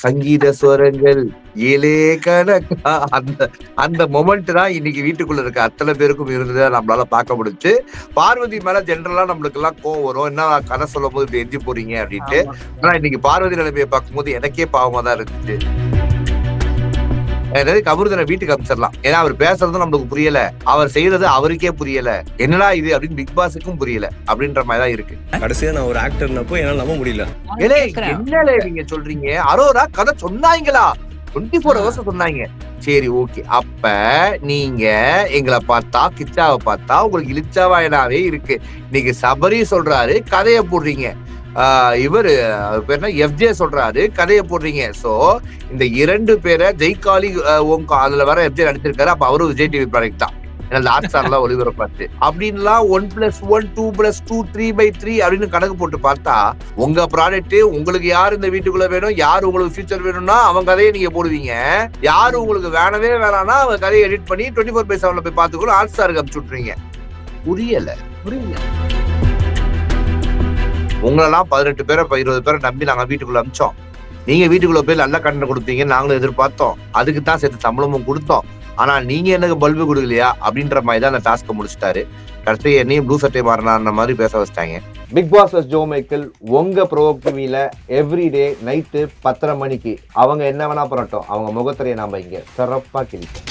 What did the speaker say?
சங்கீத ஸ்வரங்கள் ஏலே கணக்கா அந்த அந்த மொமெண்ட் தான் இன்னைக்கு வீட்டுக்குள்ள இருக்க அத்தனை பேருக்கும் இருந்ததை நம்மளால பார்க்க முடிஞ்சு. பார்வதி மேல ஜென்ரலா நம்மளுக்கு எல்லாம் கோவம் வரும், என்ன கதை சொல்லும் போது இப்படி எஞ்சி போறீங்க அப்படின்ட்டு. ஆனா இன்னைக்கு பார்வதி நிலைமையை பார்க்கும்போது எனக்கே பாவமா தான் இருந்துச்சு. கபூர்தனை வீட்டுக்கு அனுப்பிச்சிடலாம், ஏன்னா அவர் பேசுறதும் நம்மளுக்கு புரியல, அவர் செய்யறது அவருக்கே புரியல, என்னடா இது அப்படின்னு பிக் பாஸுக்கும் புரியல அப்படின்ற மாதிரி தான் இருக்கு. கடைசியா நான் ஒரு ஆக்டர்னப்போ என்னால நம்ப முடியல. என்னலே நீங்க சொல்றீங்க, அரோரா கதை சொன்னாங்களா? 24 hours சொன்னாங்க. சரி ஓகே, அப்ப நீங்க எங்களை பார்த்தா கிச்சாவை பார்த்தா உங்களுக்கு இளிச்சாவாயனாவே இருக்கு. இன்னைக்கு சபரி சொல்றாரு கதையை போடுறீங்க, இவரு பேர் எஃப்ஜே சொல்றாரு கதையை போடுறீங்க. சோ இந்த 2 பேரை ஜெய்காலி அதுல வர எஃப்ஜே நடிச்சிருக்காரு, அப்ப அவரும் விஜய் டிவி ப்ராடக்ட் தான், லாஸ்டார்லாம் ஒளிபரப்பாச்சு அப்படின்லாம் 1+1 2+2 3/3 அப்படின்னு கணக்கு போட்டு பார்த்தா உங்க ப்ராடக்ட், உங்களுக்கு யாரு இந்த வீட்டுக்குள்ள வேணும், யாரு உங்களுக்கு ஃபியூச்சர் வேணும்னா அவங்க கதையை நீங்க போடுவீங்க, யாரு உங்களுக்கு வேணவே வேணாம்னா அவங்க கதையை எடிட் பண்ணி 24/7 போய் பார்த்துக்கணும் ஹாட்ஸ்டாருக்கு அனுப்பிச்சு விட்டுறீங்க. புரியல. உங்களெல்லாம் 18 பேரை 20 பேரை நம்பி நாங்க வீட்டுக்குள்ள அமிச்சோம். நீங்க வீட்டுக்குள்ள போய் நல்ல கண்டன கொடுப்பீங்க நாங்களும் எதிர்பார்த்தோம், அதுக்கு தான் சேர்த்து சம்பளமும் கொடுத்தோம். ஆனா நீங்க எனக்கு பல்பு கொடுக்கலையா அப்படின்ற மாதிரி தான் அந்த டாஸ்க முடிச்சுட்டாரு. கடைசி என்னையும் ப்ளூ சட்டை மாறின மாதிரி பேச வச்சிட்டாங்க. பிக் பாஸ் ஜோ மைக்கேல் உங்க ப்ரோக்ராமில எவ்ரிடே நைட்டு 10:30 மணிக்கு அவங்க என்ன வேணா பண்ணட்டும், அவங்க முகத்திரையை நாம இங்க சிறப்பா கிழிப்போம்.